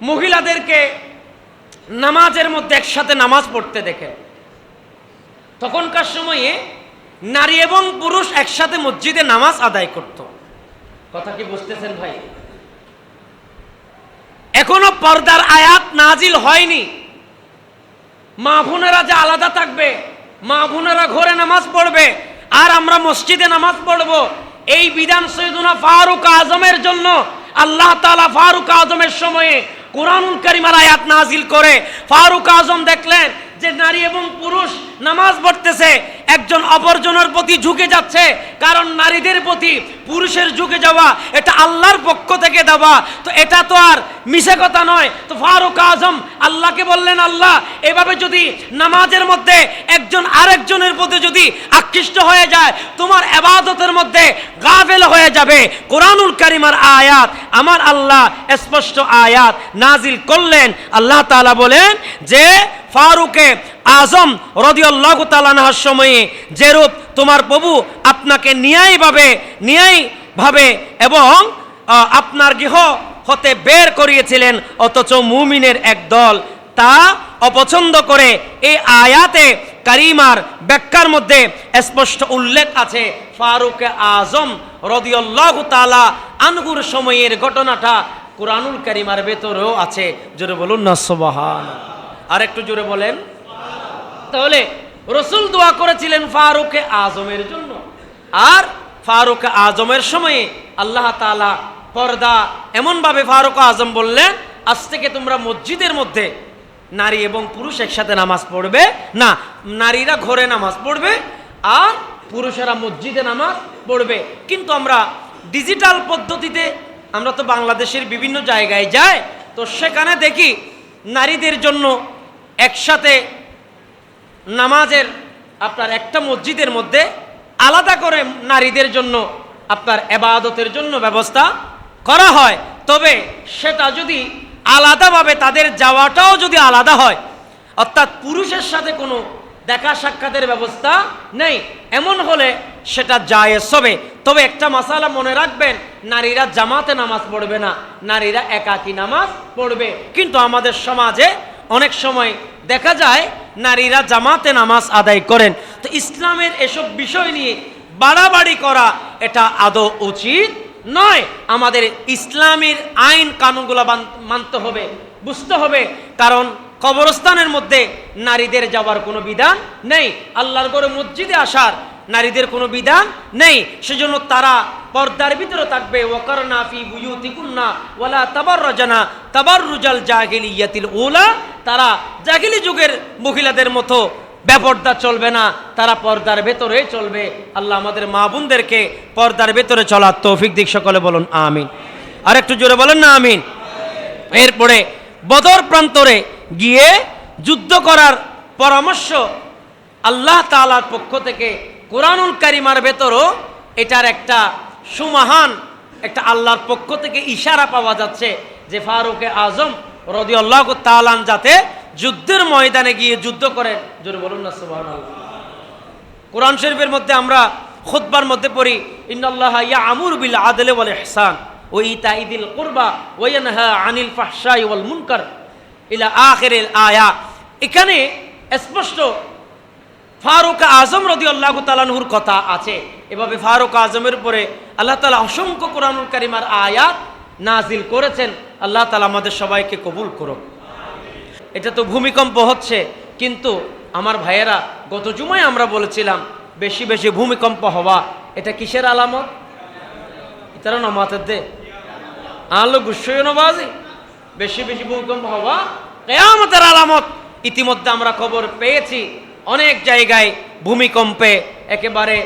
মহিলাদেরকে নামাজের মধ্যে একসাথে নামাজ পড়তে দেখেন। তখনকার সময়ে নারী এবং পুরুষ একসাথে মসজিদে নামাজ আদায় করত। কথা কি বুঝতেছেন ভাই? এখনো পর্দার আয়াত নাজিল হয়নি। মা বোনেরা যে আলাদা থাকবে, মা বোনেরা ঘরে নামাজ পড়বে আর আমরা মসজিদে নামাজ পড়ব, এই বিধান সৈয়দুনা ফারুক আজমের জন্য আল্লাহ তাআলা ফারুক আজমের সময়ে কুরআনুল কারীমের আয়াত নাজিল করে। ফারুক আজম দেখলেন যে নারী এবং পুরুষ নামাজ পড়তেছে, একজন অপরজনের প্রতি ঝুঁকে যাচ্ছে, কারণ নারীদের প্রতি পুরুষের ঝুঁকে যাওয়া এটা আল্লাহর পক্ষ থেকে দেওয়া, তো এটা তো আর মিছে কথা নয়। তো ফারুক আজম আল্লাহকে বললেন, আল্লাহ, এভাবে যদি নামাজের মধ্যে একজন আরেকজনের প্রতি যদি আকৃষ্ট হয়ে যায়, তোমার ইবাদতের মধ্যে গাফেল হয়ে যাবে। কুরআনুল কারীমের আয়াত আমার আল্লাহ স্পষ্ট আয়াত নাজিল করলেন। আল্লাহ তাআলা বলেন যে ফারুকে আজম রাদিয়াল্লাহু তাআলা আনহুর সময়ে যেরূপ তোমার প্রভু আপনাকে ন্যায়ভাবে এবং আপনার গৃহ হতে বের করিয়েছিলেন, অথচ মুমিনের এক দল তা অপছন্দ করে। এই আয়াতে কারিমার ব্যাখ্যার মধ্যে স্পষ্ট উল্লেখ আছে ফারুকে আজম রাদিয়াল্লাহু তাআলা আনহুর সময়ের ঘটনাটা কুরআনুল কারীমের ভেতরেও আছে। জোরে বলুন না সুবহানাল্লাহ। আর একটু জোরে বলেন। তাহলে রাসূল দোয়া করেছিলেন ফারুকে আজমের জন্য, আর ফারুকে আজমের সময়ে আল্লাহ তাআলা পর্দা এমনভাবে ফারুক আজম বললেন, আজ থেকে তোমরা মসজিদের মধ্যে নারী এবং পুরুষ একসাথে নামাজ পড়বে না, নারীরা ঘরে নামাজ পড়বে আর পুরুষেরা মসজিদে নামাজ পড়বে। কিন্তু আমরা ডিজিটাল পদ্ধতিতে, আমরা তো বাংলাদেশের বিভিন্ন জায়গায় যাই, তো সেখানে দেখি নারীদের জন্য একসাথে নামাজের আপনার একটা মসজিদের মধ্যে আলাদা করে নারীদের জন্য আপনার ইবাদতের জন্য ব্যবস্থা করা হয়। তবে সেটা যদি আলাদাভাবে তাদের যাওয়াটাও যদি আলাদা হয়, অর্থাৎ পুরুষের সাথে কোনো দেখা সাক্ষাতের ব্যবস্থা নেই, এমন হলে সেটা জায়েজ হবে। তবে একটা মাসালা মনে রাখবেন, নারীরা জামাতে নামাজ পড়বে না, নারীরা একাকী নামাজ পড়বে। কিন্তু আমাদের সমাজে অনেক সময় দেখা যায় নারীরা জামাতে নামাজ আদায় করেন। তো ইসলামের এসব বিষয় নিয়ে বাড়াবাড়ি করা এটা আদৌ উচিত নয়। আমাদের ইসলামের আইন কানুনগুলো মানতে হবে, বুঝতে হবে। কারণ কবরস্থানের মধ্যে নারীদের যাওয়ার কোনো বিধান নেই, আল্লাহর ঘরে মসজিদে আসার নারীদের কোনো বিধান নেই। সেজন্য তারা পর্দার ভিতরে থাকবে। ওয়াকারনা ফি বুয়ুতিকুন্না ওয়ালা তাবাররাজনা তাবাররুজাল জাহিলিয়াতিল উলা। তারা জাহিলি যুগের মহিলাদের মতো বেপর্দা চলবে না, তারা পর্দার ভেতরে চলবে। আল্লাহ আমাদের মা বোনদেরকে পর্দার ভেতরে চলার তৌফিক দিক। সকলে বলুন আমিন। আর একটু জোরে বলেন না আমিন। এরপরে বদর প্রান্তরে গিয়ে যুদ্ধ করার পরামর্শ আল্লাহ তাআলার পক্ষ থেকে কুরআনুল কারীমের ভেতরও এটার একটা সুমহান একটা আল্লাহর পক্ষ থেকে ইশারা পাওয়া যাচ্ছে যে ফারুকে আজম রাদিয়াল্লাহু তাআলা যাতে যুদ্ধের ময়দানে গিয়ে যুদ্ধ করেন। জোরে বলুন না সুবহানাল্লাহ। কোরআন শরীফের মধ্যে আমরা খুতবার মধ্যে পড়ি, ইন্নাল্লাহা ইয়া'মুরু বিল আদলি ওয়াল ইহসান ওয়া ইতাইদিল কুরবা ওয়া ইয়ানহা আনিল ফাহশাই ওয়াল মুনকার ইলা আখিরিল আয়া। এখানে স্পষ্ট ফারুক আজম রাদিয়াল্লাহু তাআলা আনহুর কথা আছে। এভাবে ফারুক আজমের উপরে আল্লাহ তাআলা অসংখ্য কুরআনুল কারীমের আয়াত নাজিল করেছেন। আল্লাহ তাআলা আমাদের সবাইকে কবুল করুক। এটা তো ভূমিকম্প হচ্ছে, কিন্তু আমার ভাইয়েরা গত জুমায় আমরা বলেছিলাম বেশি বেশি ভূমিকম্প হওয়া এটা কিসের আলামত? ইতারা নামাতের দে আলো গুসয় নবাজি, বেশি বেশি ভূমিকম্প হওয়া কিয়ামতের আলামত। ইতিমধ্যে আমরা খবর পেয়েছি অনেক জায়গায় ভূমিকম্পে একেবারে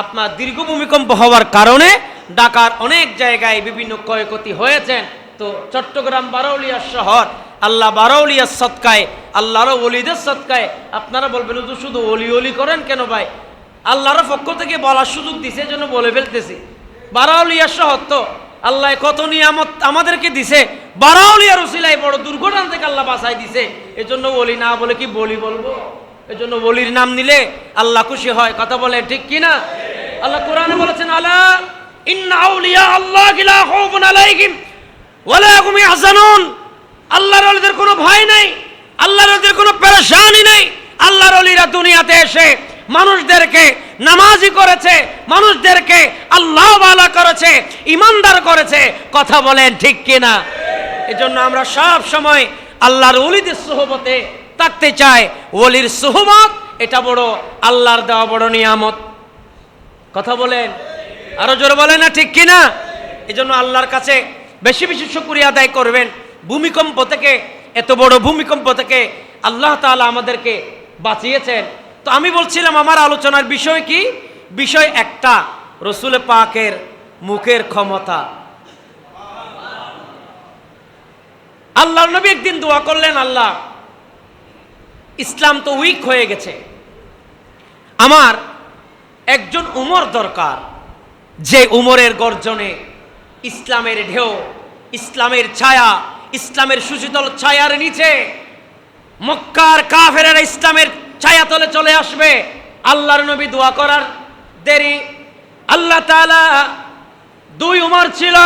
আপনার দীর্ঘ ভূমিকম্প হওয়ার কারণে ঢাকার অনেক জায়গায় বিভিন্ন ক্ষয়ক্ষতি হয়েছে। তো চট্টগ্রাম বারৌলিয়া শহর আল্লাহ বারৌলিয়ার সদকায়, আল্লাহর ওলিদের সদকায়। আপনারা বলবেন তো শুধু ওলি ওলি করেন কেন ভাই? আল্লাহর পক্ষ থেকে বলার সুযোগ দিছে, জন্য বলে ফেলতেছি। বারৌলিয়া শহর তো আল্লাহ কত নিয়ামত আমাদেরকে দিছে, বারৌলিয়ার উসিলায় বড় দুর্ঘটনা থেকে আল্লাহ বাঁচাই দিছে। এজন্য ওলি না বলে কি বলি বলবো? এজন্য ওলির নাম নিলে আল্লাহ খুশি হয়। কথা বলে ঠিক কিনা? আল্লাহ কোরআনে বলেছেন, আলা ইন্না আউলিয়া আল্লাহি লা খাউফুন আলাইহিম ওয়া লা হুম ইয়াহজানুন। আল্লাহ ওলিদের কোনো ভয় নাই, আল্লাহর ওলিদের কোনো পেরেশানি নাই। আল্লাহর ওলিরা দুনিয়াতে এসে মানুষদেরকে নামাজি করেছে, মানুষদেরকে আল্লাহওয়ালা করেছে, ইমানদার করেছে। কথা বলেন ঠিক কিনা? এজন্য আমরা সব সময় আল্লাহর ওলিদের সুহবতে থাকতে চাই। ওলির সুহবত এটা বড় আল্লাহর দেওয়া বড় নিয়ামত। কথা বলেন, আরো জোরে বলেন না ঠিক কিনা? এজন্য আল্লাহর কাছে বেশি বেশি শুকরিয়া আদায় করবেন। ভূমিকম্প থেকে, এত বড় ভূমিকম্প থেকে আল্লাহ তাআলা আমাদেরকে বাঁচিয়েছেন। তো আমি বলছিলাম আমার আলোচনার বিষয় কি? বিষয় একটা, রসুল পাকের মুখের ক্ষমতা। আল্লাহর নবী একদিন দোয়া করলেন, আল্লাহ ইসলাম তো উইক হয়ে গেছে, আমার একজন উমর দরকার, যে উমরের গর্জনে ইসলামের ঢেউ, ইসলামের ছায়া, ইসলামের সুশীতল ছায়ার নিচে মক্কার কাফেরেরা ইসলামের ছায়াতলে চলে আসবে। আল্লাহর নবী দোয়া করার দেরি, আল্লাহ তাআলা দুই উমর ছিল,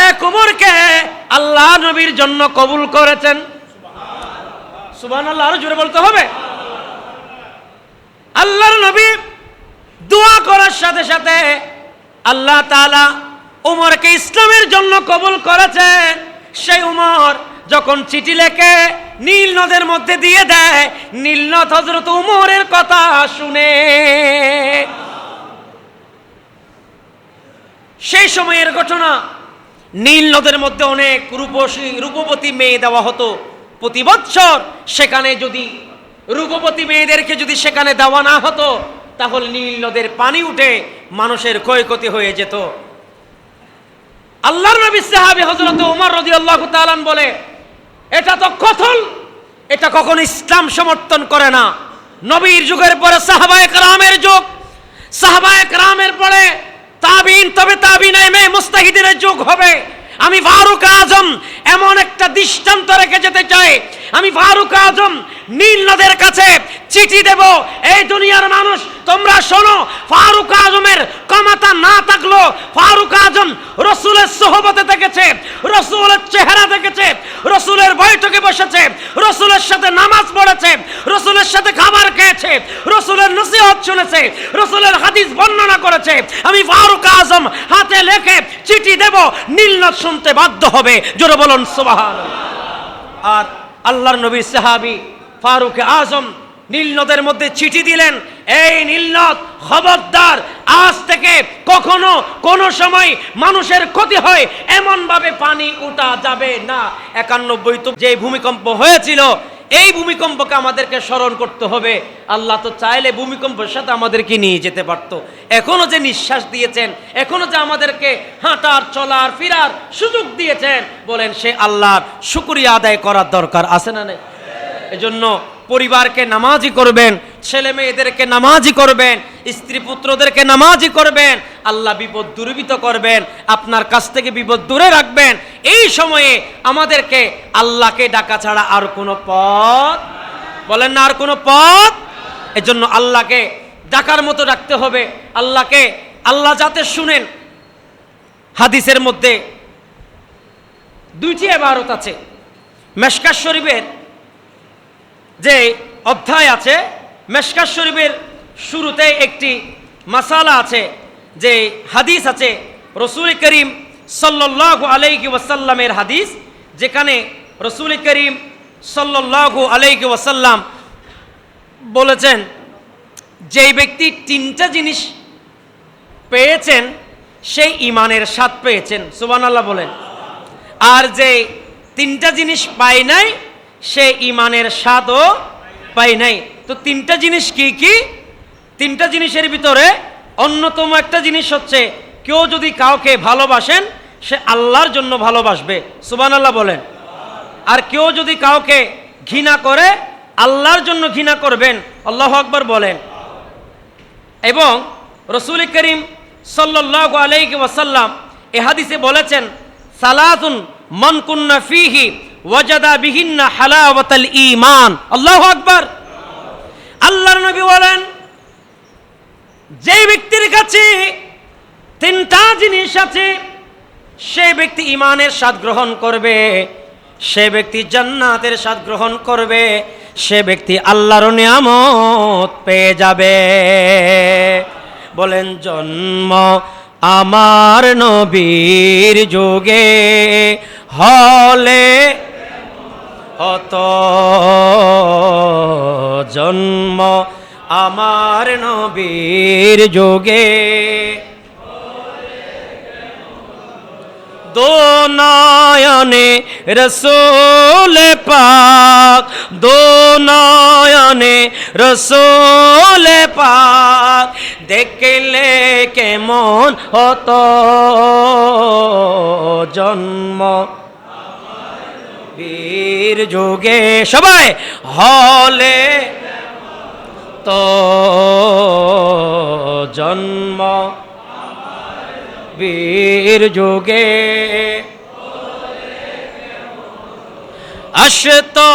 এক উমরকে আল্লাহ নবীর জন্য কবুল করেছেন। সুবহানাল্লাহ, আরো জোরে বলতে হবে। আল্লাহর নবী দোয়া করার সাথে সাথে আল্লাহ তাআলা উমরকে ইসলামের জন্য কবুল করেছেন। সেই উমর যখন চিঠি লেখে নীল নদের মধ্যে দিয়ে দেয়, নীল নদ হযরত উমরের কথা শুনে। সেই সময়ের ঘটনা, নীল নদের মধ্যে অনেক রূপবতী মেয়ে দেওয়া হতো প্রতি বৎসর। সেখানে যদি রূপবতী মেয়েদেরকে যদি সেখানে দেওয়া না হতো, তাহলে নীল নদের পানি উঠে মানুষের ক্ষয়ক্ষতি হয়ে যেত। আল্লাহর নবী সাহাবী হযরত ওমর রাদিয়াল্লাহু তাআলা বলে, এটা তো কতল, এটা কখনো ইসলাম সমর্থন করে না। নবীর যুগের পরে সাহাবায়ে কেরামের যুগ, সাহাবায়ে কেরামের পরে তাবিঈন, তবে তাবিঈনে মুস্তাহিদের যুগ হবে। আমি ফারুক আজম এমন একটা দৃষ্টান্ত রেখে যেতে চাই, আমি ফারুক আজম নীল নদের কাছে চিঠি দেব, এই দুনিয়ার মানুষ তোমরা শোনো, ফারুক আজমের ক্ষমতা না থাকলো, ফারুক আজম রসুলের সোহবতে দেখেছে, রসুলের চেহারা দেখেছে, রসুলের বৈঠকে বসেছে, রসুলের সাথে নামাজ পড়েছে, রসুলের সাথে খাবার খেয়েছে, রসুলের নসিহত শুনেছে, রসুলের হাদিস বর্ণনা করেছে। আমি ফারুক আজম হাতে লেখে চিঠি দেব, নীল নদ শুনতে বাধ্য হবে। জোরে বলুন সুবহানাল্লাহ। আর আল্লাহর নবী সাহাবী ফারুক আজম নীল নদের মধ্যে চিঠি দিলেন, এই নীল নদ খবরদার, আজ থেকে কখনো কোন সময় মানুষের ক্ষতি হয় এমন ভাবে পানি উঠা যাবে না। 91 তো যে ভূমিকম্প হয়েছিল, এই ভূমিকম্পকে আমাদেরকে স্মরণ করতে হবে। আল্লাহ তো চাইলে ভূমিকম্পের সাথে আমাদেরকে নিয়ে যেতে পারত। এখনো যে নিঃশ্বাস দিয়েছেন, এখনো যে আমাদেরকে হাঁটার চলার ফিরার সুযোগ দিয়েছেন, বলেন সে আল্লাহর শুকরিয়া আদায় করার দরকার আছে না নেই? এজন্য পরিবারকে নামাজি করবেন, ছেলে মেয়েদেরকে নামাজি করবেন, স্ত্রী পুত্রদেরকে নামাজি করবেন, আল্লাহ বিপদ দূরীভূত করবেন, আপনার কাছ থেকে বিপদ দূরে রাখবেন। এই সময়ে আমাদেরকে আল্লাহকে ডাকা ছাড়া আর কোনো পথ, বলেন না আর কোনো পথ। এজন্য আল্লাহকে ডাকার মতো ডাকতে হবে। আল্লাহকে, আল্লাহ যাতে শুনেন। হাদিসের মধ্যে দুইটি ইবারত আছে। মেশকাত শরীফের যে অধ্যায় আছে, মেশকাত শরীফের শুরুতে একটি মাসালা আছে, যে হাদিস আছে রসুল করিম সাল্লাল্লাহু আলাইহি ওয়াসাল্লামের হাদিস, যেখানে রসুল করিম সাল্লাল্লাহু আলাইহি ওয়াসাল্লাম বলেছেন, যেই ব্যক্তি তিনটা জিনিস পেয়েছেন সেই ঈমানের স্বাদ পেয়েছেন। সুবহানাল্লাহ বলেন। আর যে তিনটা জিনিস পায় নাই সে ঈমানের স্বাদও পায় নাই। তো তিনটা জিনিস কি কি? তিনটা জিনিসের ভিতরে অন্যতম একটা জিনিস হচ্ছে, কেউ যদি কাউকে ভালোবাসেন সে আল্লাহর জন্য ভালোবাসবে। সুবহানাল্লাহ বলেন। আর কেউ যদি কাউকে ঘৃণা করে আল্লাহর জন্য ঘৃণা করবেন। আল্লাহু আকবার বলেন। এবং রসুল করিম সাল্লাল্লাহু আলাইহি ওয়াসাল্লাম এ হাদিসে বলেছেন, সালাতুন মান কুন্না ফীহি ওয়াজাদা বিহিন্না হালাওয়াতাল ঈমান। আল্লাহু আকবার। আল্লাহর নবী বলেন, যে ব্যক্তির কাছে তিনটা জিনিস আছে সেই ব্যক্তি ঈমানের স্বাদ গ্রহণ করবে। সে ব্যক্তি জান্নাতের স্বাদ গ্রহণ করবে, সে ব্যক্তি আল্লাহর নিয়ামত পেয়ে যাবে। বলেন জন্ম আমার নবীর যুগে হলে হত, জন্ম আমার নবীর যুগে দো নয়নে রসূল পাক, দো নয়নে রসূল পাক দেখলে কেমন হতো জন্ম বীর যুগে। সবাই হলে তো জন্ম বীর যুগে আসতো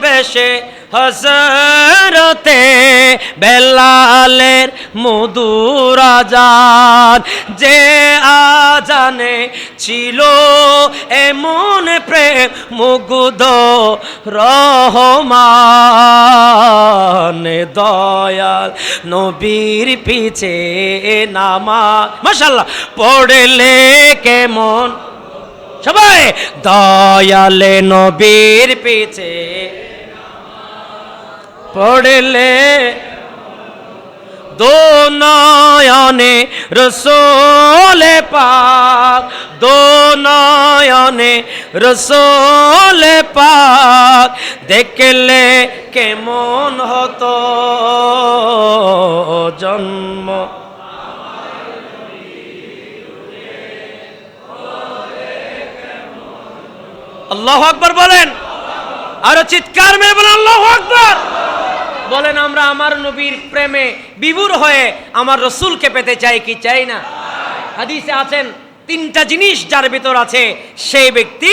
বেশে হযরতে বেলালের মধুর আযান, যে আযানে ছিল এমন প্রেম মুগ্ধ রহমান, দয়াল নবীর পিছে নামাজ মাশাআল্লাহ পড়লে কেমন, সবাই দয়ালে নবীর পিছে পড়লে দো নয়নে রসূল পাক, দো নয়নে রসূল পাক দেখলে কেমন হতো জন্ম। আল্লাহু আকবার বলেন, আরো চিৎকার মেরে বলেন আল্লাহু আকবার। বলেন আমরা আমার নবীর প্রেমে বিভোর হয়ে আমার রসূলকে পেতে চাই কি চাই না? হাদিসে আছেন তিনটা জিনিস যার ভিতর আছে সেই ব্যক্তি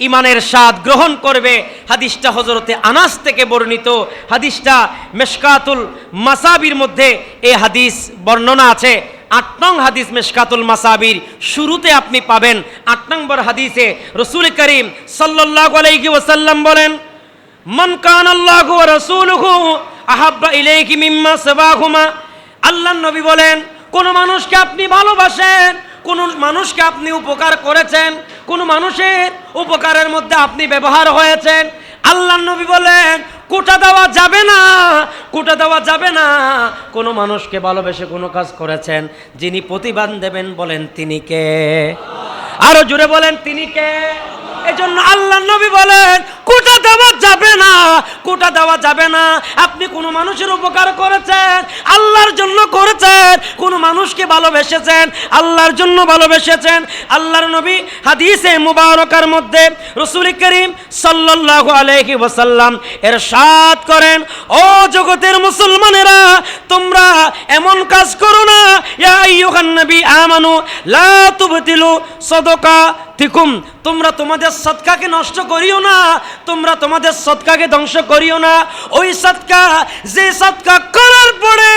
ইমানের স্বাদ গ্রহণ করবে। হাদিসটা হযরতে আনাস থেকে বর্ণিত, হাদিসটা মিশকাতুল মাসাবির মধ্যে এই হাদিস বর্ণনা আছে। ৮ নং হাদিস মিশকাতুল মাসাবির শুরুতে আপনি পাবেন ৮ নম্বর হাদিসে রাসূল করিম সাল্লাল্লাহু আলাইহি ওয়াসাল্লাম বলেন, মান কানাল্লাহু ওয়া রাসূলুহু আহাব্বা ইলাইহি মিম্মা সাবাহুমা। আল্লাহর নবী বলেন, কোন মানুষকে আপনি ভালোবাসেন, কোন মানুষকে আপনি উপকার করেছেন, কোন মানুষের উপকারের মধ্যে আপনি ব্যবহার হয়েছেন, আল্লাহর নবী বলেন কোটা দেওয়া যাবে না, কোটা দেওয়া যাবে না। কোন মানুষকে ভালোবেসে কোনো কাজ করেছেন, যিনি প্রতিদান দেবেন বলেন তিনি কে? আরো জোরে বলেন তিনি কে? এজন্য আল্লাহর নবী বলেন কোটা দেওয়া যাবে না, কোটা দেওয়া যাবে না। আপনি কোনো মানুষের উপকার করেছেন, আল্লাহর জন্য করেছেন, কোনো মানুষকে ভালোবেসেছেন, আল্লাহর জন্য ভালোবেসেছেন। আল্লাহর নবী হাদিসে মুবারকার মধ্যে রাসূল করিম সাল্লাল্লাহু আলাইহি ওয়াসাল্লাম ইরশাদ করেন, ও জগতের মুসলমানেরা, তোমরা এমন কাজ করো না, ইয়া আইয়ুহান নবী আমানু লা তুবতিলু সাদাকাতিকুম, তোমরা তোমাদের সদকাকে নষ্ট করিও না, তোমরা তোমাদের সদকাকে ধ্বংস করিও না। ওই সদকা, যে সদকা করার পরে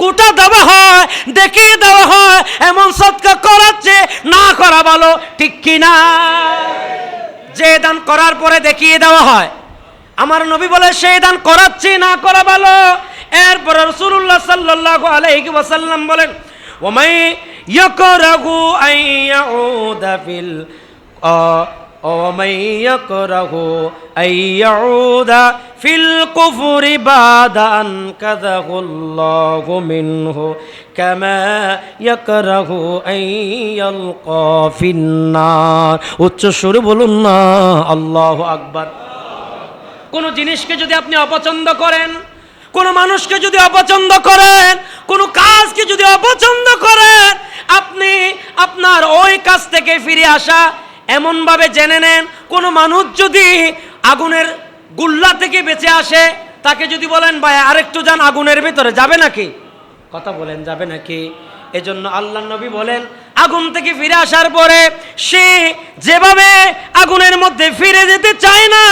কোটা দেওয়া হয়, দেখিয়ে দেওয়া হয়, এমন সদকা করাচ্ছে না করা ভালো, ঠিক কি না? যে দান করার পরে দেখিয়ে দেওয়া হয়, আমার নবী বলে সেই দান করাচ্ছে না করা ভালো। এরপর রাসূলুল্লাহ সাল্লাল্লাহু আলাইহি ওয়াসাল্লাম বলেন, ওয়ামাই ইয়াকরাহু আইয়াউদা ফিল ومن يكره أن يعود في الكفر بعد أن أنقذه الله منه كما يكره أن يلقى في النار। উচ্চ সুরে বলুন না আল্লাহু আকবার। কোন জিনিসকে যদি আপনি অপছন্দ করেন, কোন মানুষকে যদি অপছন্দ করেন, কোন কাজকে যদি অপছন্দ করেন, আপনি আপনার ওই কাজ থেকে ফিরে আসা এমন ভাবে জেনে নেন, কোন মানুষ যদি আগুনের গুল্লা থেকে বেঁচে আসে, তাকে যদি বলেন ভাই আরেকটু যান আগুনের ভিতরে, যাবে নাকি? কথা বলেন, যাবে নাকি? এজন্য আল্লাহর নবী বলেন, আগুন থেকে ফিরে আসার পরে সে যেভাবে আগুনের মধ্যে ফিরে যেতে চায় না,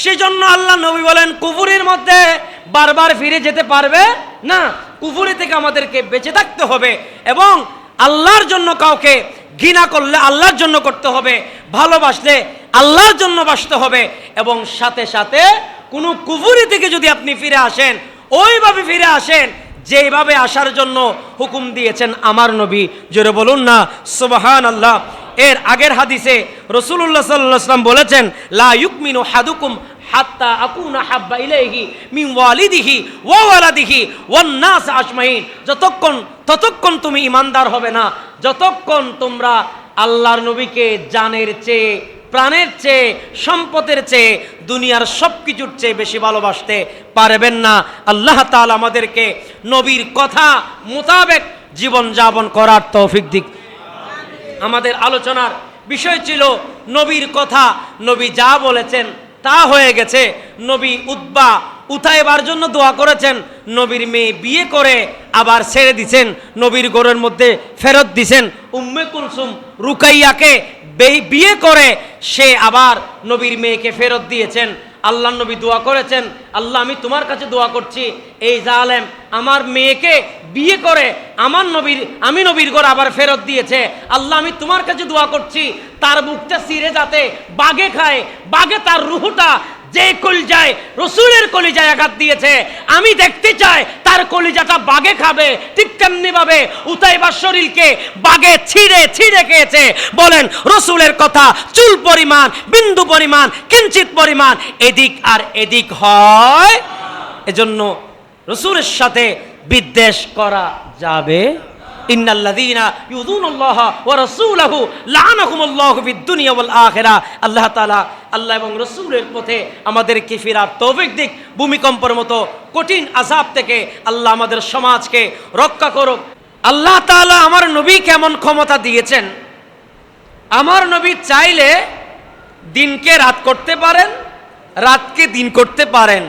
সেজন্য আল্লাহর নবী বলেন কুফুরির মধ্যে বারবার ফিরে যেতে পারবে না। কুফুরি থেকে আমাদেরকে বেঁচে থাকতে হবে এবং আল্লাহর জন্য কাউকে ঘৃণা করলে আল্লাহর জন্য করতে হবে, ভালোবাসলে আল্লাহর জন্য বাসতে হবে, এবং সাথে সাথে কোনো কুফরি থেকে যদি আপনি ফিরে আসেন, ওইভাবে ফিরে আসেন যেভাবে আসার জন্য হুকুম দিয়েছেন আমার নবী। জোরে বলুন না সুবহানাল্লাহ। এর আগের হাদিসে রাসূলুল্লাহ সাল্লাল্লাহু আলাইহি ওয়াসাল্লাম বলেছেন, লা ইউমিনু হাদুকুম হাত্তা আকুনা হাব্বা ইলাইহি মিন ওয়ালিদিহি ওয়া ওয়ালাদিহি ওয়ান নাস আজমাইন। ততক্ষণ তুমি ঈমানদার হবে না যতক্ষণ তোমরা আল্লাহর নবীকে জানের চেয়ে, প্রাণের চেয়ে, সম্পদের চেয়ে, দুনিয়ার সব কিছুর চেয়ে বেশি ভালোবাসতে পারবেন না। আল্লাহ তাআলা আমাদেরকে নবীর কথা মোতাবেক জীবন যাপন করার তৌফিক দিক। আমাদের আলোচনার বিষয় ছিল নবীর কথা। নবী যা বলেছেন তা হয়ে গেছে। নবী উতবা উতাইবার জন্য দোয়া করেছেন, নবীর মেয়ে বিয়ে করে আবার ছেড়ে দিছেন, নবীর ঘরের মধ্যে ফেরত দিছেন। উম্মে কুলসুম রুকাইয়াকে বিয়ে করে সে আবার নবীর মেয়েকে ফেরত দিয়েছেন। আল্লাহ নবী দোয়া করেছেন, আল্লাহ আমি তোমার কাছে দোয়া করছি, এই জালেম আমার মেয়েকে বিয়ে করে আমি নবীর ঘর আবার ফেরত দিয়েছে। আল্লাহ আমি তোমার কাছে দোয়া করছি, তার বুকটা ছিঁড়ে যাতে বাঘে খায়, বাঘে তার রুহুটা যে কলিজায়, রসুলের কলিজায় আঘাত দিয়েছে, আমি দেখতে চাই তার কলিজাটা বাঘে খাবে। ঠিক তেমনি ভাবে উতাইবার শরীরকে বাঘে ছিঁড়ে ছিঁড়ে খেয়েছে। বলেন রসুলের কথা চুল পরিমাণ, বিন্দু পরিমাণ, কিঞ্চিত পরিমাণ এদিক আর এদিক হয়। এজন্য রসুলের সাথে বিদ্বেষ করা যাবে। ইন্নাল্লাযীনা ইউযুনাল্লাহা ওয়া রাসূলাহু লা'নাহুমুল্লাহু ফিদ দুনিয়া ওয়াল আখিরা। আল্লাহ তাআলা আল্লাহ এবং রাসূলের পথে আমাদেরকে ফেরার তৌফিক দিক। ভূমিকম্পের মতো কঠিন আযাব থেকে আল্লাহ আমাদের সমাজকে রক্ষা করুক। আল্লাহ তাআলা আমার নবী কেমন ক্ষমতা দিয়েছেন। আমার নবী চাইলে দিনকে রাত করতে পারেন, রাতকে দিন করতে পারেন।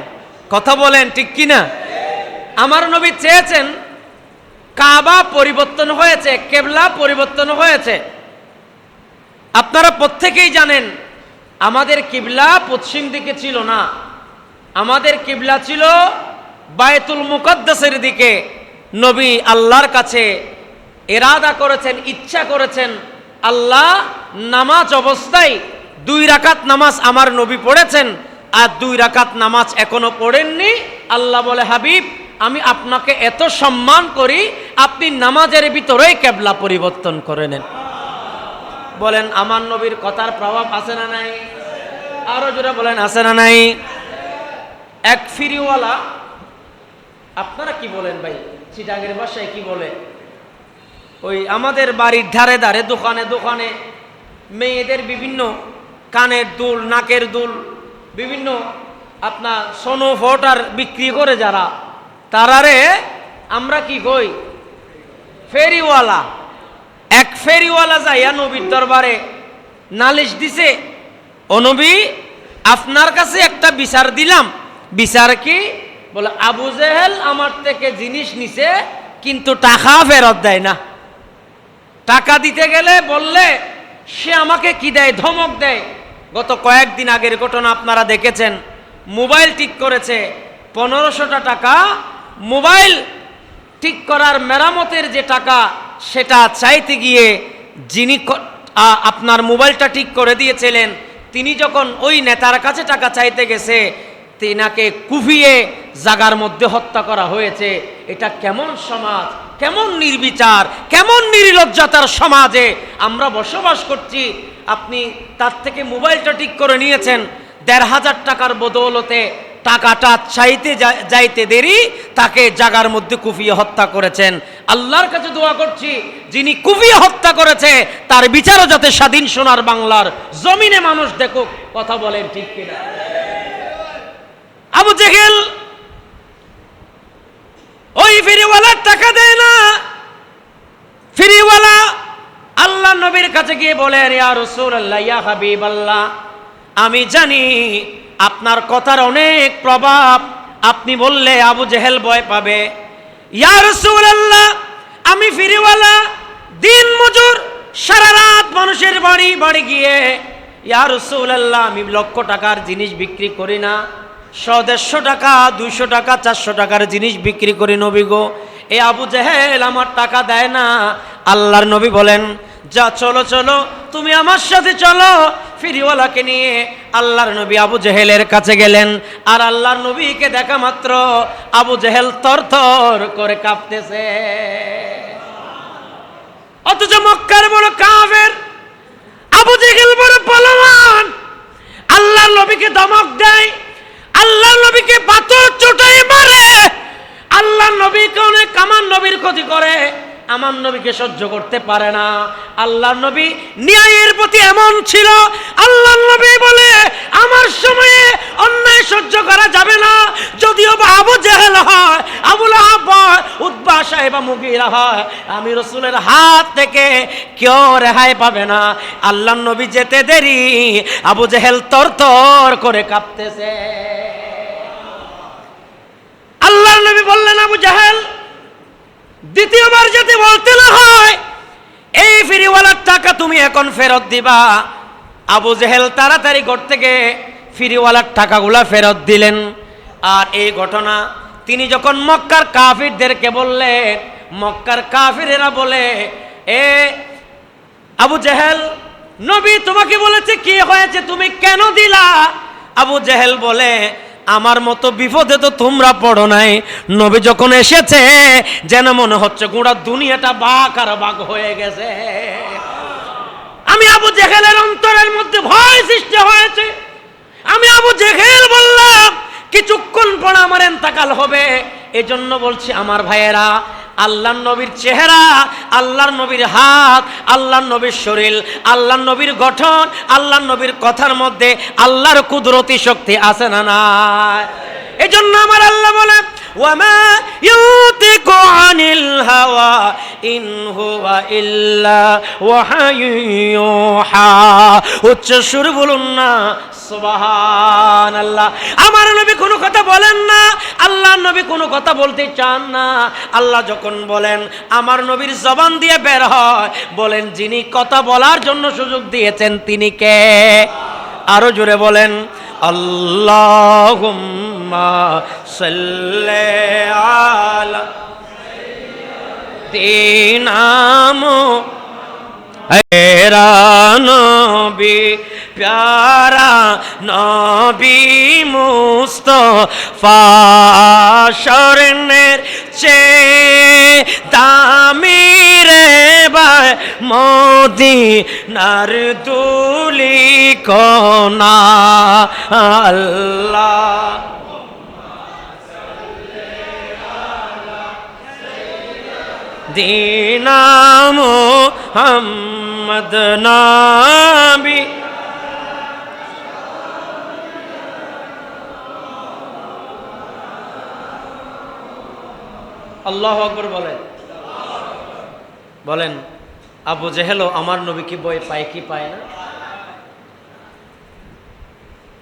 কথা বলেন ঠিক কিনা? আমার নবী চেয়েছেন, কাবা পরিবর্তন হয়েছে, কেবলা পরিবর্তন হয়েছে। আপনারা প্রত্যেকেই জানেন আমাদের কিবলা পশ্চিম দিকে ছিল না, আমাদের কিবলা ছিল বায়তুল মুকদ্দাসের দিকে। নবী আল্লাহর কাছে ইরাদা করেছেন, ইচ্ছা করেছেন, আল্লাহ নামাজ অবস্থায় 2 রাকাত নামাজ আমার নবী পড়েছেন, আর 2 রাকাত নামাজ এখনো পড়েননি। আল্লাহ বলে, হাবিব আমি আপনাকে এত সম্মান করি, আপনি নামাজের ভিতরেই কেবলা পরিবর্তন করে নেন। বলেন আমার নবীর কথার প্রভাব আছে না নাই? আরো জোরে বলেন আছে না নাই? এক ফিরিওয়ালা, আপনারা কি বলেন ভাই, চিটাগের ভাষায় কি বলে, ওই আমাদের বাড়ির ধারে ধারে দোকানে দোকানে মেয়েদের বিভিন্ন কানের দুল, নাকের দুল, বিভিন্ন আপনার সোনো ফোটার বিক্রি করে যারা, তারারে আমরা কি কই? ফেরিওয়ালা। এক ফেরিওয়ালা যাইয়া নবীর দরবারে নালিশ দিছে, ও নবী আপনার কাছে একটা বিচার দিলাম। বিচার কি? বলে আবু জেহেল আমার থেকে জিনিস নিছে কিন্তু টাকা ফেরত দেয় না। টাকা দিতে গেলে বললে সে আমাকে কি দেয়? ধমক দেয়। গত কয়েকদিন আগের ঘটনা আপনারা দেখেছেন, মোবাইল ঠিক করেছে 1500 টাকা। মোবাইল ঠিক করার মেরামতের যে টাকা সেটা চাইতে গিয়ে যিনি আপনার মোবাইলটা ঠিক করে দিয়েছিলেন, তিনি যখন ওই নেতার কাছে টাকা চাইতে গেছে, তিনাকে কুফিয়ে জাগার মধ্যে হত্যা করা হয়েছে। এটা কেমন সমাজ, কেমন নির্বিচার, কেমন নির্লজ্জতার সমাজে আমরা বসবাস করছি। আপনি তার থেকে মোবাইলটা ঠিক করে নিয়েছেন, 1500 টাকার বদৌলতে টাকাটা চাইতে যাইতে দেরি তাকে জাগার মধ্যে কুফিয়ে হত্যা করেছেন। আল্লাহর কাছে দোয়া করছি, যিনি কুফিয়ে হত্যা করেছে তার বিচারও যাতে স্বাধীন সোনার বাংলার জমিনে মানুষ দেখুক। কথা বলেন ঠিক কিনা? আবু জেহেল ওই ফেরিওয়ালার টাকা দেয় না। ফেরিওয়ালা আল্লাহ নবীর কাছে গিয়ে বলেন, ইয়া রাসূলুল্লাহ, ইয়া হাবিবাল্লাহ, আমি জানি আপনার কথার অনেক প্রভাব, আপনি বললে আবু জেহেল ভয় পাবে। ইয়া রাসূলুল্লাহ, আমি ফেরিওয়ালা, দিন মজুর, সারা রাত মানুষের বাড়ি বাড়ি গিয়ে, ইয়া রাসূলুল্লাহ, আমি লক্ষ টাকার জিনিস বিক্রি করি না, 100-150 টাকা, 200 টাকা, 400 টাকার জিনিস বিক্রি করি নবী গো। এই আবু জেহেল আমার টাকা দেয় না। আল্লাহর নবী বলেন, যা চলো চলো, তুমি আমার সাথে চলো। ফিরিওয়ালাকে নিয়ে আল্লাহর নবী আবু জেহেলের কাছে গেলেন। আর আল্লাহর নবীকে দেখা মাত্র আবু জেহেল থরথর করে কাঁপতেছে। অথচ মক্কার বড় কাফের, আবু জেহেল বড় বলবান, আল্লাহর নবীকে ধমক দেয়, আল্লাহর নবীকে পাথর চোটাই মারে, আল্লাহর নবীকে অনেক আমার নবীর ক্ষতি করে, আমার নবীকে সহ্য করতে পারে না। আল্লাহর নবী ন্যায়ের প্রতি এমন ছিল, আল্লাহর নবী বলে আমার সময়ে অন্যায় সহ্য করা যাবে না। যদিও বা আবু জেহেল হয়, আবু লাহাব হয়, উতবা সাহেবা মুগীরা হয়, আমি রাসূলের হাত থেকে কেউ রেহাই পাবে না। আল্লাহর নবী যেতে দেরি, আবু জেহেল তরতর করে কাঁপতেছে। আল্লাহর নবী বললেন, আবু জেহেল, দ্বিতীয়বার যদি বলতে না হয় এই ফিরিওয়ালার টাকা তুমি এখন ফেরত দিবা। আবু জেহেল তাড়াতাড়ি ঘর থেকে ফিরিওয়ালার টাকাগুলা ফেরত দিলেন। আর এই ঘটনা তিনি যখন মক্কার কাফিরদেরকে বললেন, মক্কার কাফিরেরা বলে, এ আবু জেহেল, নবী তোমাকে বলেছে, কি হয়েছে, তুমি কেন দিলা? আবু জেহেল বলে, আমার মতো বিপদে তো তোমরা পড়ো নাই। নবী যখন এসেছে যেন মনে হচ্ছে গোটা দুনিয়াটা বাক আর বাক হয়ে গেছে। আমি আবু জেহেলের অন্তরের মধ্যে ভয় সৃষ্টি হয়েছে। আমি আবু জেহেল বললাম কিছুক্ষণ পর আমার ইন্তেকাল হবে। এজন্য বলছি আমার ভাইয়েরা, আল্লাহর নবীর চেহারা, আল্লাহর নবীর হাত, আল্লাহর নবীর শরীর, আল্লাহর নবীর গঠন, আল্লাহর নবীর কথার মধ্যে আল্লাহর কুদরতি শক্তি আছে না নাই? এজন্য আমার আল্লাহ বলে, ওয়ামা ইউতিকু আনিল হাওয়া ইন হুয়া ইল্লা ওয়াহায়ুহা। উচ্চ সুর বলুন না সুবহানাল্লাহ। আমার নবী কোনো কথা বলেন না, আল্লাহর নবী কোনো কথা বলতে চান না। আল্লাহ যখন বলেন আমার নবীর জবান দিয়ে বের হয়, বলেন যিনি কথা বলার জন্য সুযোগ দিয়েছেন তিনি কে? আরো জোরে বলেন, আল্লাহুম্মা সাল্লি আলা সাইয়্যিদিনা হেরা নবী, প্যারা নবী মুস্তাফা, স্বর্ণের চেয়ে দামি রে ভাই মদিনার দুলি কোনা। আল্লাহ দীনা মুহাম্মদ নবী। আল্লাহু আকবার বলেন। বলেন, আবু জেহেলও আমার নবী কি ভয় পায় কি পায় না?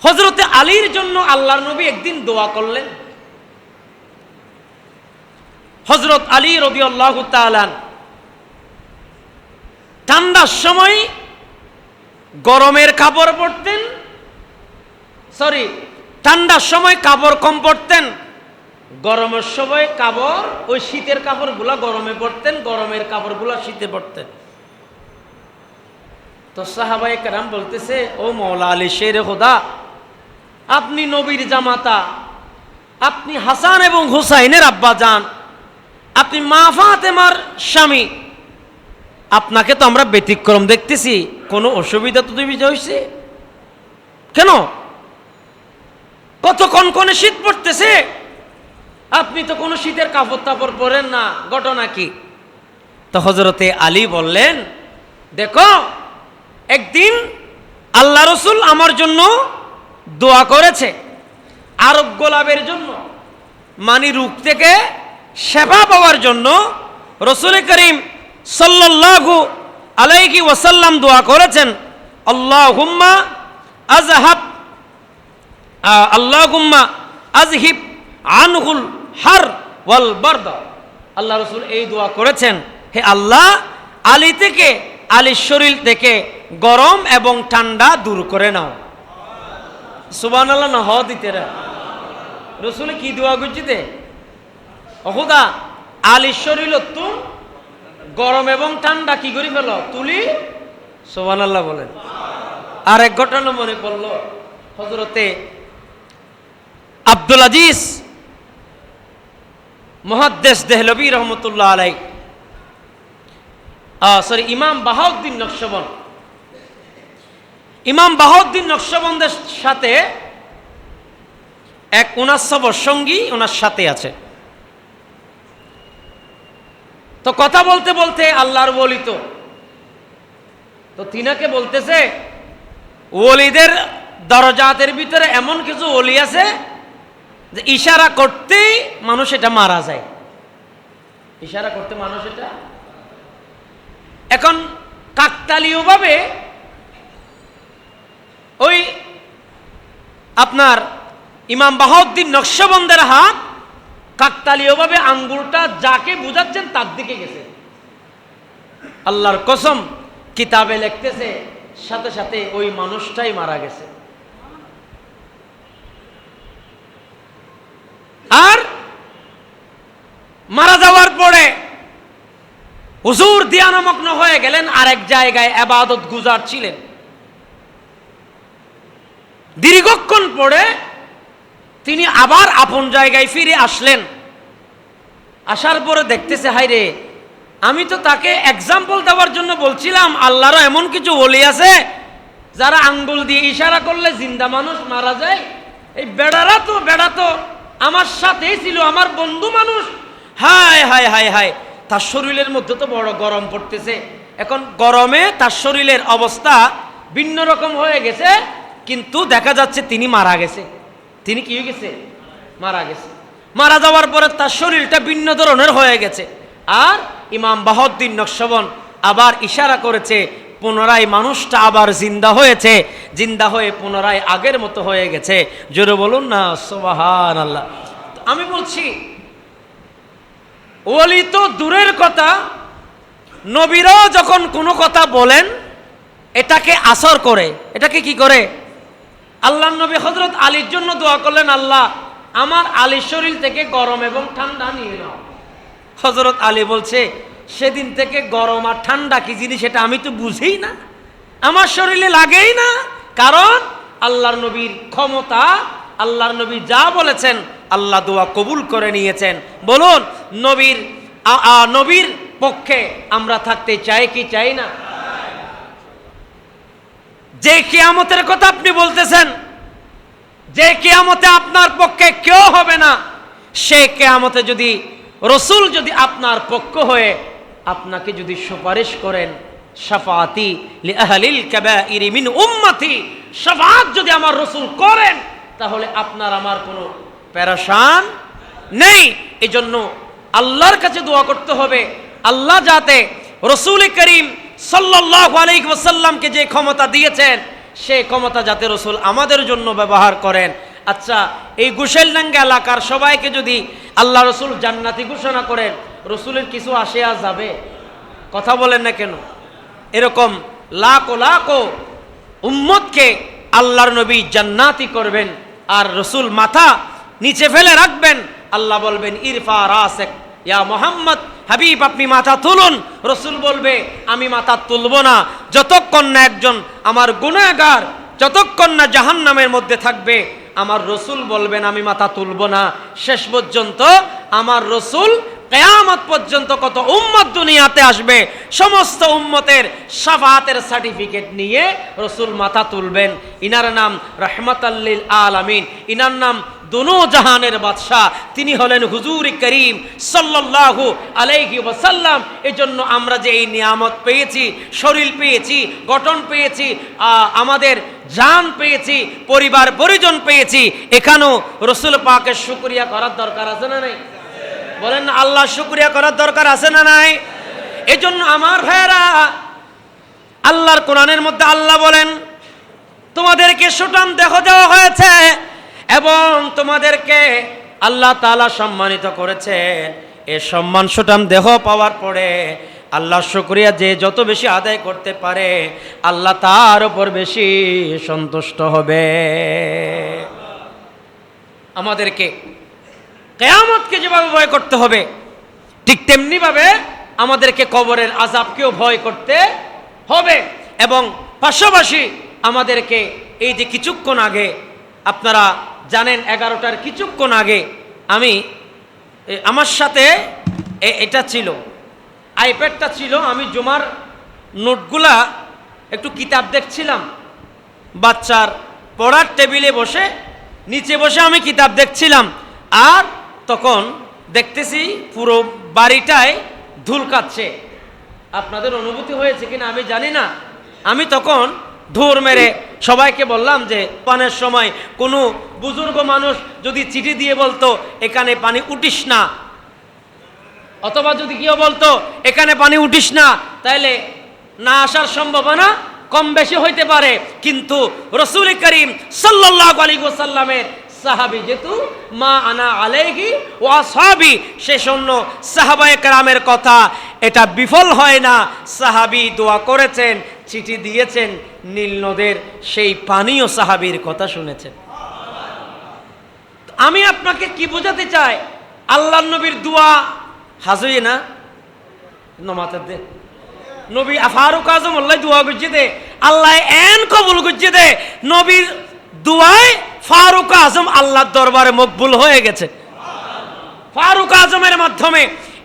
হযরতে আলীর জন্য আল্লাহর নবী একদিন দোয়া করলেন। হযরত আলী রাদিয়াল্লাহু তাআলা ঠান্ডার সময় গরমের কাপড় পরতেন, ঠান্ডার সময় কাপড় কম পরতেন, গরমের সময় কাপড়, ওই শীতের কাপড়গুলা গরমে পরতেন, গরমের কাপড়গুলা শীতে পরতেন। তো সাহাবায়ে কেরাম বলতেছে, ও মাওলা আলী শেরে খোদা, আপনি নবীর জামাতা, আপনি হাসান এবং হুসাইনের আব্বা যান, আপনি মা ফাতেমার স্বামী, আপনাকে তো আমরা ব্যতিক্রম দেখতেছি, কোনো অসুবিধা তো তুমি হয়েছে কেন? কত কনকনে শীত পড়তেছে, আপনি তো কোনো শীতের কাপড় তাপড় পরেন না, ঘটনা কি? তো হযরতে আলী বললেন, দেখো একদিন আল্লাহ রসুল আমার জন্য দোয়া করেছে আরোগ্য লাভের জন্য, মানে রোগ থেকে সেবা পাওয়ার জন্য রসুল করিম সাল্লাল্লাহু আলাইহি ওয়াসাল্লাম দোয়া করেছেন, আল্লাহুম্মা আযহিব আনহুল হার ওয়াল বারদা। আল্লাহ রসুল এই দোয়া করেছেন, হে আল্লাহ, আলী থেকে, আলীর শরীর থেকে গরম এবং ঠান্ডা দূর করে নাও। সুবহানাল্লাহ না হ দিতে রে রসুল কি দোয়া করছিতে? খোদা আলীর শরীর তো গরম এবং ঠান্ডা কি করে ফেল তুলি, সুবহানাল্লাহ বলেন। আর এক ঘটনা মনে পড়ল, হযরতে আব্দুল আজিজ মুহাদ্দিস দেহলভী রহমতুল্লাহ আলাইহি, ইমাম বাহাউদ্দিন নকশবন্দ, ইমাম বাহাউদ্দিন নকশবন্দের সাথে এক ওনার সফর সঙ্গী ওনার সাথে আছে। তো কথা বলতে বলতে আল্লাহর ওলি তো তিনাকে বলতেছে, ওলিদের দরজাতের ভিতরে এমন কিছু ওলি আছে যে ইশারা করতেই মানুষ এটা মারা যায়, ইশারা করতে মানুষ এটা। এখন কাকতালীয়ভাবে ওই আপনার ইমাম বাহাউদ্দিন নকশবন্দের হাত কাকতালীয়ভাবে আঙ্গুলটা যাকে বুঝাচ্ছেন তার দিকে গেছে। আল্লাহর কসম, কিতাবে লিখতেছে সাথে সাথে ওই মানুষটাই মারা গেছে। আর মারা যাওয়ার পরে হুজুর ধ্যানমগ্ন হয়ে গেলেন, আরেক জায়গায় ইবাদত গুজার ছিলেন। দীর্ঘক্ষণ পরে তিনি আবার আপন জায়গায় ফিরে আসলেন। আসার পরে দেখতেছে, হায়রে, আমি তো তাকে এক্সাম্পল দেওয়ার জন্য বলছিলাম আল্লাহরও এমন কিছু ওলি আছে যারা আঙ্গুল দিয়ে ইশারা করলে জিন্দা মানুষ মারা যায়। এই বেড়া তো আমার সাথেই ছিল, আমার বন্ধু মানুষ। হায় হায় হায় হায়, তার শরীরের মধ্যে তো বড় গরম পড়তেছে। এখন গরমে তার শরীরের অবস্থা ভিন্ন রকম হয়ে গেছে, কিন্তু দেখা যাচ্ছে তিনি মারা গেছে। তিনি কি হয়ে গেছে? মারা গেছে। মারা যাওয়ার পরে তার শরীরটা ভিন্ন ধরনের হয়ে গেছে। আর ইমাম বাহাউদ্দিন নকশবন্দ আবার ইশারা করেছে, পুনরায় মানুষটা আবার জিন্দা হয়েছে, জিন্দা হয়ে পুনরায় আগের মতো হয়ে গেছে। জোরে বলুন না সুবহানাল্লাহ। আমি বলছি, ওলি তো দূরের কথা, নবীরাও যখন কোনো কথা বলেন এটাকে আসর করে, এটাকে কি করে? আল্লাহর নবী হযরত আলীর জন্য দোয়া করলেন, আল্লাহ আমার আলীর শরীর থেকে গরম এবং ঠান্ডা নিয়ে নাও। হযরত আলী বলছে, সেদিন থেকে গরম আর ঠান্ডা কি জিনিস এটা আমি তো বুঝিই না, আমার শরীরে লাগেই না। কারণ আল্লাহর নবীর ক্ষমতা, আল্লাহর নবী যা বলেছেন আল্লাহ দোয়া কবুল করে নিয়েছেন। বলুন, নবীর পক্ষে আমরা থাকতে চাই কি চাই না? যে কিয়ামতের কথা আপনি বলতেছেন, যে কিয়ামতে আপনার পক্ষে কেউ হবে না, সে কিয়ামতে যদি রসুল যদি আপনার পক্ষ হয়ে আপনাকে যদি সুপারিশ করেন, শাফাআতি লি আহলিল কাবাইরি মিন উম্মতি, শাফাআত যদি আমার রসুল করেন, তাহলে আপনার আমার কোনো পেরেশান নেই। এজন্য আল্লাহর কাছে দোয়া করতে হবে, আল্লাহ যাতে রসুল করিম সাল্লাল্লাহু আলাইহি ওয়াসাল্লামকে যে ক্ষমতা দিয়েছেন, সেই ক্ষমতা যাতে রসুল আমাদের জন্য ব্যবহার করেন। আচ্ছা, এই গুশেলডাঙ্গা এলাকার সবাইকে যদি আল্লাহ রসুল জান্নাতি ঘোষণা করেন, রসুলের কিছু আসে যাবে? কথা বলেন না কেন? এরকম লাখো লাখো উম্মতকে আল্লাহর নবী জান্নাতি করবেন, আর রসুল মাথা নিচে ফেলে রাখবেন। আল্লাহ বলবেন, ইরফা রাসেক ইয়া মুহাম্মদ, হাবিব আপনি মাথা তুলুন। রসুল বলবে, আমি মাথা তুলব না যতক্ষণ না একজন আমার গুনাহগার, যতক্ষণ না জাহান্নামের মধ্যে থাকবে, আমার রসুল বলবেন আমি মাথা তুলব না। শেষ পর্যন্ত আমার রসুল কিয়ামত পর্যন্ত কত উম্মত দুনিয়াতে আসবে, সমস্ত উম্মতের শাফাআতের সার্টিফিকেট নিয়ে রসুল মাথা তুলবেন। ইনার নাম রাহমাতাল লিল আলামিন, ইনার নাম দুনো জাহানের বাদশাহ, তিনি হলেন হুজুর করিম সাল্লাল্লাহু আলাইহি ওয়াসাল্লাম। এজন্য আমরা যে এই নিয়ামত পেয়েছি, শরীর পেয়েছি, গঠন পেয়েছি, আমাদের জান পেয়েছি, পরিবার পরিজন পেয়েছি, এখানেও রসুল পাকের শুকরিয়া করার দরকার আছে না নাই? বলেন না, আল্লাহ শুকরিয়া করার দরকার আছে না নাই? এজন্য আমার ভাইয়েরা, আল্লাহর কোরআনের মধ্যে আল্লাহ বলেন, তোমাদেরকে সুঠাম দেহ দেওয়া হয়েছে এবং তোমাদেরকে আল্লাহ তাআলা সম্মানিত করেছেন। এ সম্মান সুঠাম দেহ পাওয়ার পরে আল্লাহ শুকরিয়া যে যত বেশি আদায় করতে পারে, আল্লাহ তার উপর বেশি সন্তুষ্ট হবে। আমাদেরকে কিয়ামতকে যেভাবে ভয় করতে হবে, ঠিক তেমনিভাবে আমাদেরকে কবরের আযাবকেও ভয় করতে হবে। এবং পাশাপাশি আমাদেরকে এই যে কিছুক্ষণ আগে, আপনারা জানেন 11টার কিছুক্ষণ আগে আমার সাথে এটা ছিল, আইপ্যাডটা ছিল, আমি জুমার নোটগুলা একটু কিতাব দেখছিলাম, বাচ্চার পড়ার টেবিলে বসে, নিচে বসে আমি কিতাব দেখছিলাম। আর তখন দেখতেছি পুরো বাড়িটায় ধুলকাচ্ছে। আপনাদের অনুভূতি হয়েছে কিনা আমি জানি না। আমি তখন ধুর মেরে সবাইকে বললাম যে পানের সময় কোনো বুজুর্গ মানুষ যদি চিঠি দিয়ে বলতো এখানে পানি উঠিস না, অথবা যদি কেউ বলতো এখানে পানি উঠিস না, তাহলে না আসার সম্ভাবনা কম বেশি হইতে পারে। কিন্তু রাসূল করিম সাল্লাল্লাহু আলাইহি ওয়াসাল্লামের সাহাবী যেহেতু মা আনা আলাইহি ওয়া আসহাবি, সেজন্য সাহাবায়ে কেরামের কথা এটা বিফল হয় না। সাহাবী দোয়া করেছেন, চিঠি দিয়েছেন, নীল নদের সেই পানীয় সাহাবীর কথা শুনেছেন। আমি আপনাকে কি বোঝাতে চাই, আল্লাহর নবীর দোয়া হাজুই না নমাতে দে, নবী ফারুক আজম আল্লাহ দোয়া করছে দে, আল্লাহ এন কবুল করছে দে, নবীর দোয়ায় ফারুক আজম আল্লাহর দরবারে মকবুল হয়ে গেছে। ফারুক আজমের মাধ্যমে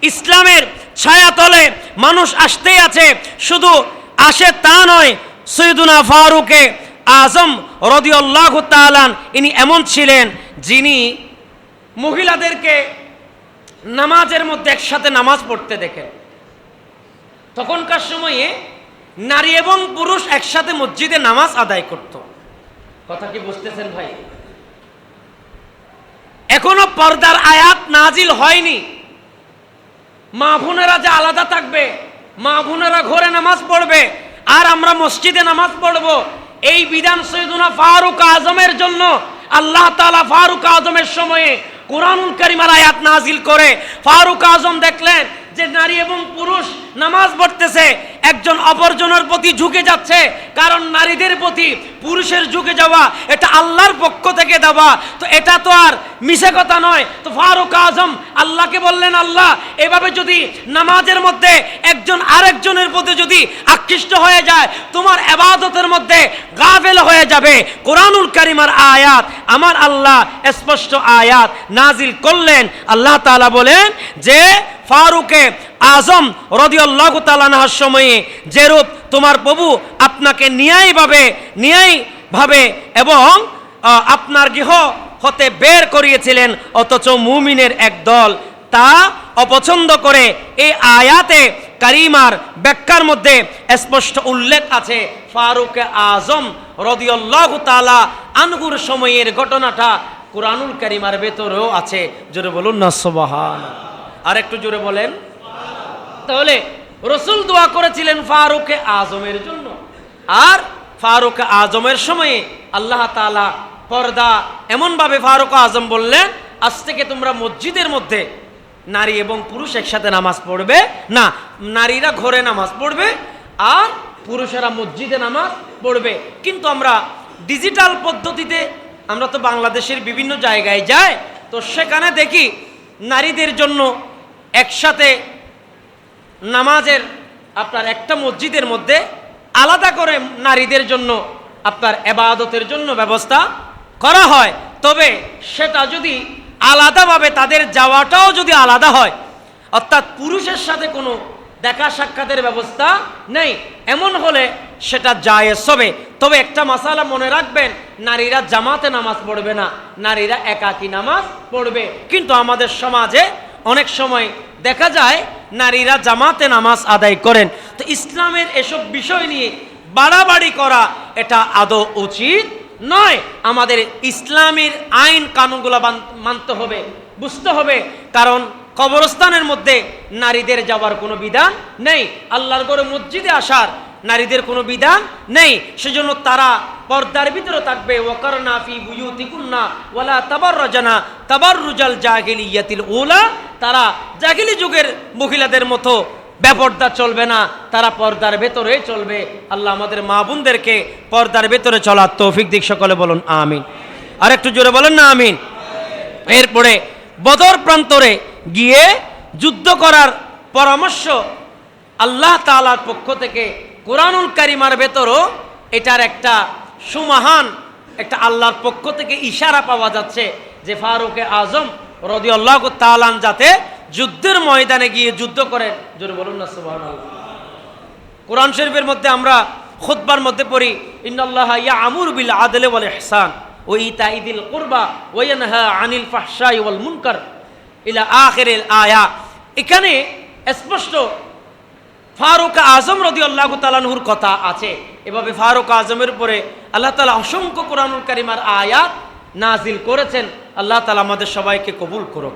ইসলামের ছায়াতলে মানুষ আসতেই আছে। শুধু আসে তা নয়, সৈয়দুনা ফারুকে আজম রাদিয়াল্লাহু তাআলা ইনি এমন ছিলেন যিনি মহিলাদেরকে নামাজের মধ্যে একসাথে নামাজ পড়তে দেখেন। তখনকার সময়ে নারী এবং পুরুষ একসাথে মসজিদে নামাজ আদায় করত। কথা কি বুঝতেছেন ভাই? এখনো পর্দার আয়াত নাজিল হয়নি। মা বোনেরা যে আলাদা থাকবে, মা বোনেরা ঘরে নামাজ পড়বে আর আমরা মসজিদে নামাজ পড়ব, এই বিধান সৈয়দুনা ফারুক আজমের জন্য আল্লাহ তাআলা ফারুক আজমের সময়ে কুরআনুল কারীমের আয়াত নাজিল করে। ফারুক আজম দেখলেন যে নারী এবং পুরুষ নামাজ পড়তেছে, একজন অপরজনের প্রতি ঝুঁকে যাচ্ছে, কারণ নারীদের প্রতি পুরুষের ঝুঁকে যাওয়া এটা আল্লাহর পক্ষ থেকে দেওয়া, তো এটা তো আর মিছে কথা নয়। তো ফারুক আজম আল্লাহকে বললেন, আল্লাহ এভাবে যদি নামাজের মধ্যে একজন আরেকজনের প্রতি যদি আকৃষ্ট হয়ে যায়, তোমার ইবাদতের মধ্যে গাফেল হয়ে যাবে। কুরআনুল কারীমের আয়াত আমার আল্লাহ স্পষ্ট আয়াত নাজিল করলেন। আল্লাহ তাআলা বলেন যে ফারুকে আজম রাদিয়াল্লাহু তাআলা আনহুর সময়ে যেরূপ তোমার প্রভু আপনাকে ন্যায়ভাবে এবং আপনার গৃহ হতে বের করিয়েছিলেন, অথচ মুমিনের এক দল তা অপছন্দ করে। এই আয়াতে কারিমার ব্যাখ্যার মধ্যে স্পষ্ট উল্লেখ আছে ফারুকে আজম রাদিয়াল্লাহু তাআলা আনহুর সময়ের ঘটনাটা কুরআনুল কারীমের ভেতরেও আছে। জোরে বলুন না সুবহানাল্লাহ। আর একটু জোরে বলেন। তাহলে রাসূল দোয়া করেছিলেন ফারুকে আজমের জন্য, আর ফারুক আজমের সময়ে আল্লাহ তাআলা পর্দা এমনভাবে ফারুক আজম বললেন, আজ থেকে তোমরা মসজিদের মধ্যে নারী এবং পুরুষ একসাথে নামাজ পড়বে না, নারীরা ঘরে নামাজ পড়বে আর পুরুষেরা মসজিদে নামাজ পড়বে। কিন্তু আমরা ডিজিটাল পদ্ধতিতে, আমরা তো বাংলাদেশের বিভিন্ন জায়গায় যাই, তো সেখানে দেখি নারীদের জন্য একসাথে নামাজের আপনার একটা মসজিদের মধ্যে আলাদা করে নারীদের জন্য আপনার ইবাদতের জন্য ব্যবস্থা করা হয়। তবে সেটা যদি আলাদাভাবে তাদের যাওয়াটাও যদি আলাদা হয়, অর্থাৎ পুরুষের সাথে কোনো দেখা সাক্ষাতের ব্যবস্থা নেই, এমন হলে সেটা জায়েজ হবে। তবে একটা মাসালা মনে রাখবেন, নারীরা জামাতে নামাজ পড়বে না, নারীরা একাকী নামাজ পড়বে। কিন্তু আমাদের সমাজে অনেক সময় দেখা যায় নারীরা জামাতে নামাজ আদায় করেন। তো ইসলামের এসব বিষয় নিয়ে বাড়াবাড়ি করা এটা আদৌ উচিত নয়। আমাদের ইসলামের আইন কানুনগুলো মানতে হবে, বুঝতে হবে। কারণ কবরস্থানের মধ্যে নারীদের যাওয়ার কোনো বিধান নেই, আল্লাহর ঘরে মসজিদে আসার নারীদের কোনো বিধান নেই। সেজন্য তারা পর্দার ভিতরে থাকবে। ওয়াকারনা ফি বুয়ুতিকুন্না ওয়ালা তাবাররাজানা তাবাররুজাল জাহিলিয়াতিল উলা, তারা জাহিলি যুগের মহিলাদের মতো বেপর্দা চলবে না, তারা পর্দার ভেতরে চলবে। আল্লাহ আমাদের মা বোনদেরকে পর্দার ভেতরে চলার তৌফিক দিক। সকলে বলুন আমিন। আর একটু জোরে বলেন না আমিন। এরপরে বদর প্রান্তরে গিয়ে যুদ্ধ করার পরামর্শ আল্লাহ তাআলার পক্ষ থেকে কোরআনুল কারিমার ভেতরও এটার একটা সুমহান একটা আল্লাহর পক্ষ থেকে ইশারা পাওয়া যাচ্ছে যে ফারুক আজম রাদিয়াল্লাহু তাআলা যাতে যুদ্ধের ময়দানে গিয়ে যুদ্ধ করেন। জোরে বলুন না সুবহানাল্লাহ। কোরআন শরীফের মধ্যে আমরা খুতবার মধ্যে পড়ি ইন্নাল্লাহা ইয়া'মুরু বিল আদলি ওয়াল ইহসান ওয়া ইতাইদিল কুরবা ওয়া ইয়ানহা আনিল ফাহশাই ওয়াল মুনকার ইলা আখিরিল আয়া। এখানে স্পষ্ট ফারুক আজম রাদিয়াল্লাহু তাআলা আনহুর কথা আছে। এভাবে ফারুক আজমের উপরে আল্লাহ তাআলা অসংখ্য কোরআনুল কারীমের আয়াত নাজিল করেছেন। আল্লাহ তাআলা আমাদের সবাইকে কবুল করুক।